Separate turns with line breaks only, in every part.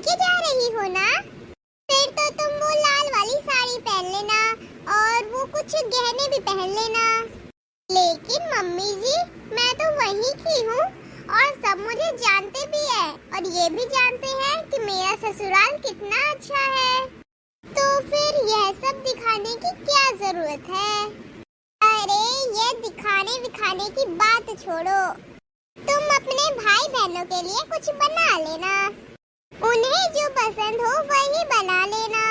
मायके जा रही हो ना? फिर तो तुम वो लाल वाली साड़ी पहन लेना और वो कुछ गहने भी पहन लेना। लेकिन मम्मी जी, मैं तो वहीं की हूँ और सब मुझे जानते भी है और ये भी जानते हैं कि मेरा ससुराल कितना अच्छा है। तो फिर यह सब दिखाने की क्या जरूरत है? अरे ये दिखाने की बात छोड़ो, तुम अपने भाई बहनों के लिए कुछ बना लेना। उन्हें जो पसंद हो वही बना लेना।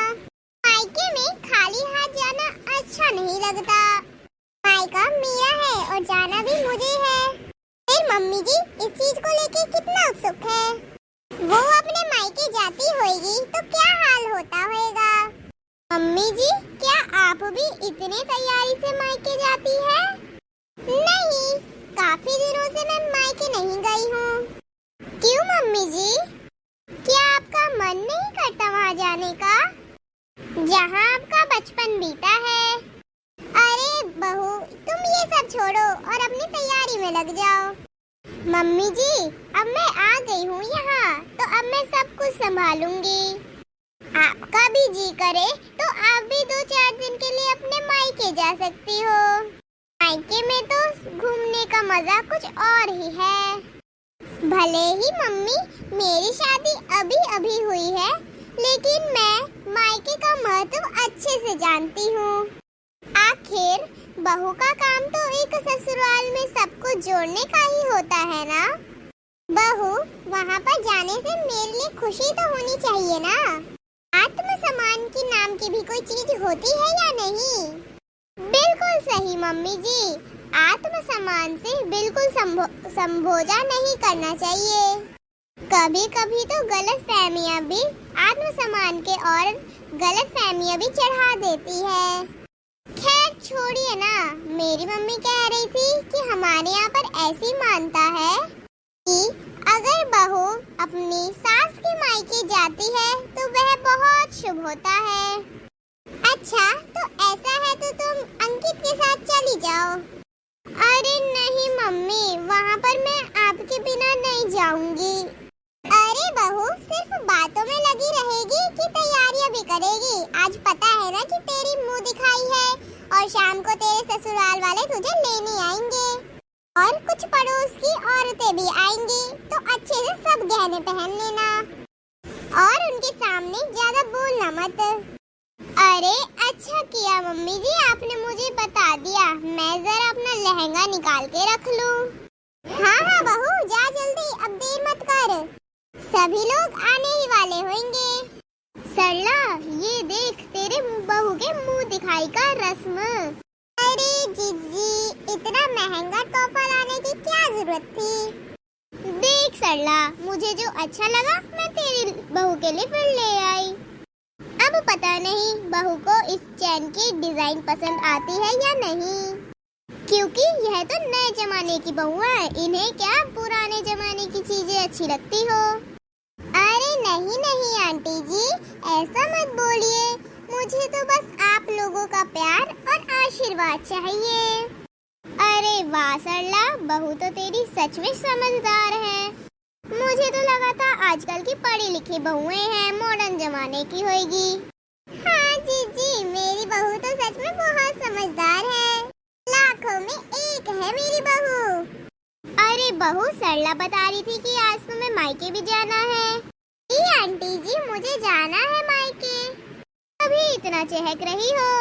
मायके में खाली हाथ जाना अच्छा नहीं लगता। मायका मेरा है और जाना भी मुझे है। फिर मम्मी जी इस चीज को लेके कितना उत्सुक है। वो अपने मायके जाती होगी तो क्या हाल होता होगा। मम्मी जी, क्या आप भी इतने तैयारी से मायके जाती है? नहीं, काफी दिनों से मैं मायके नहीं गई हूँ। क्यों मम्मी जी, क्या आपका मन नहीं करता वहाँ जाने का, जहाँ आपका बचपन बीता है? अरे बहू, तुम ये सब छोड़ो और अपनी तैयारी में लग जाओ। मम्मी जी, अब मैं आ गई हूँ यहाँ, तो अब मैं सब कुछ संभालूंगी। आपका भी जी करे तो आप भी 2-4 दिन के लिए अपने मायके जा सकती हो। मायके में तो घूमने का मजा कुछ और ही है। भले ही मम्मी मेरी शादी अभी अभी हुई है, लेकिन मैं मायके का महत्व अच्छे से जानती हूँ। आखिर बहू का काम तो एक ससुराल में सबको जोड़ने का ही होता है ना। बहू, वहाँ पर जाने से मेरे लिए खुशी तो होनी चाहिए ना। आत्मसम्मान की नाम की भी कोई चीज होती है या नहीं? बिल्कुल सही मम्मी जी, आत्मसम्मान से बिल्कुल संभोजा नहीं करना चाहिए। कभी कभी तो गलत फहमियाँ भी आत्मसम्मान के और गलत फहमियाँ भी चढ़ा देती है। खैर छोड़िए ना, मेरी मम्मी कह रही थी कि हमारे यहाँ पर ऐसी मानता है कि अगर बहू अपनी सास के मायके जाती है तो वह बहुत शुभ होता है। अच्छा, तो ऐसा है तो तुम अंकित के साथ चली जाओ। अरे नहीं मम्मी, वहाँ पर मैं आपके बिना नहीं जाऊंगी। अरे बहू, सिर्फ बातों में लगी रहेगी कि तैयारियां भी करेगी? आज पता है ना कि तेरी मुंह दिखाई है और शाम को तेरे ससुराल वाले तुझे लेने आएंगे और कुछ पड़ोस की औरतें भी आएंगी, तो अच्छे से सब गहने पहन लेना और उनके सामने ज्यादा बोलना मत। अरे अच्छा किया मम्मी जी, आपने मुझे बता दिया। मैं जरा अपना लहंगा निकाल के रख लूं। हाँ बहू, जा जल्दी, अब देर मत कर, सभी लोग आने ही वाले होंगे। सरला, ये देख तेरे बहू के मुंह दिखाई का रस्म। अरे जीजी, इतना महंगा तोहफा लाने की क्या जरूरत थी? देख सरला, मुझे जो अच्छा लगा मैं तेरी बहू के लिए फिर ले आई। अब पता नहीं बहू को इस चैन की डिजाइन पसंद आती है या नहीं, क्योंकि यह तो नए जमाने की बहू है, इन्हें क्या पुराने जमाने की चीजें अच्छी लगती हो। अरे नहीं नहीं आंटी जी, ऐसा मत बोलिए, मुझे तो बस आप लोगों का प्यार और आशीर्वाद चाहिए। अरे वाह सरला, बहू तो तेरी सच में समझदार है। मुझे तो लगा था आजकल की पढ़ी लिखी बहुएं हैं, मॉडर्न जमाने की होगी। हाँ जीजी, मेरी बहू तो सच में बहुत समझदार है, लाखों में एक है मेरी बहू। अरे बहू, सरला बता रही थी कि आज तुम्हें मायके भी जाना है। जी आंटी जी, मुझे जाना है मायके। अभी इतना चहक रही हो।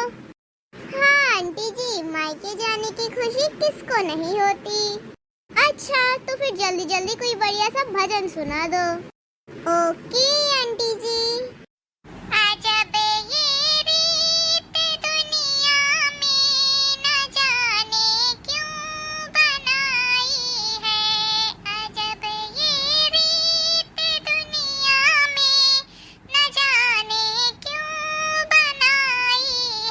हाँ आंटी जी, मायके जाने की खुशी किसको नहीं होती। अच्छा, तो फिर जल्दी जल्दी कोई बढ़िया सा भजन सुना दो। ओके आंटी जी। अजब ये रीत दुनिया में न जाने क्यों बनाई है। अजब ये रीत दुनिया में न जाने क्यों बनाई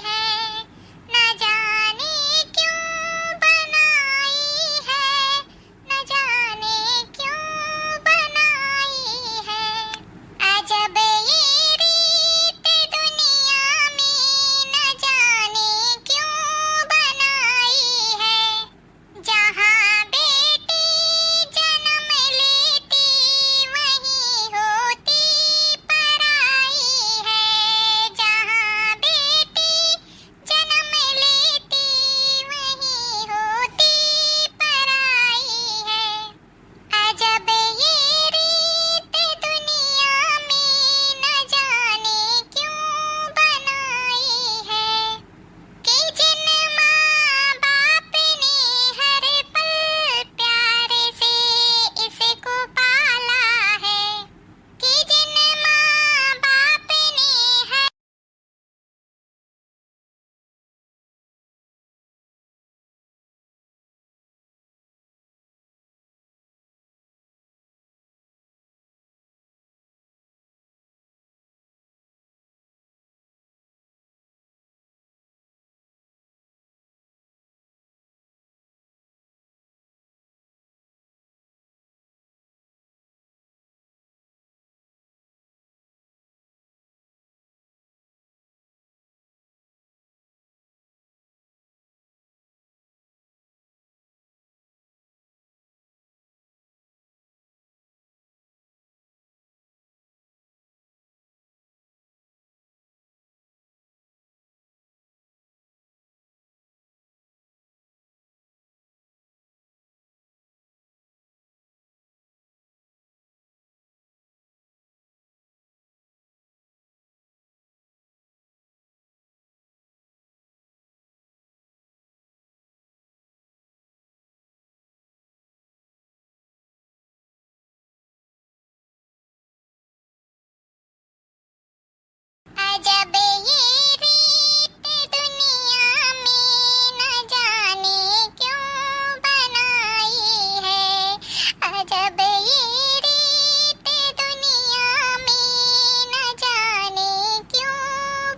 है। न जाने क्यों बनाई है। न जाने क्यों बनाई है। अजब ये रीत दुनिया में न जाने क्यों बनाई है। अजब ये रीत दुनिया में न जाने क्यों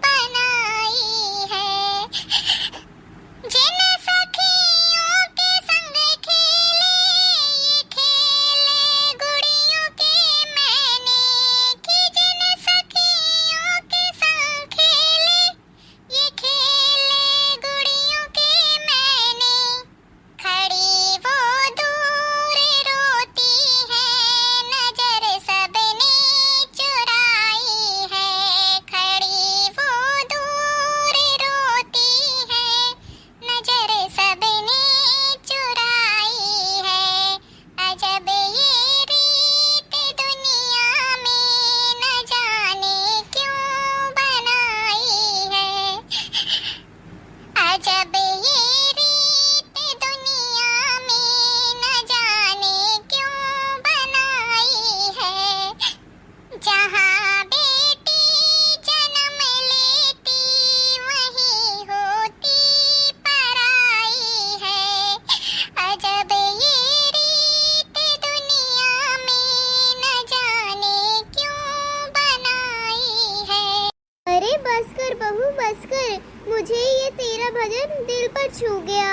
बनाई है। जिन सखियों के संग खेले ये खेले गुड़ियों के मैंने कि जिन सखियों के संग खेले ये खेले गुड़ियों के मैंने। खड़ी वो दूर रोती है नजर सबने चुराई है। खड़ी वो दूर रोती है नजर सबने चुराई है। अजब ये रीत दुनिया में न जाने क्यों बनाई है। अजब ये रीत दुनिया में न जाने क्यों बनाई है। जहाँ बेटी जन्म लेती वहीं होती पराई है। अजब ये रीत दुनिया में न जाने क्यों बनाई है। अरे बस कर बहू बस कर, मुझे ये तेरा भजन दिल पर छू गया।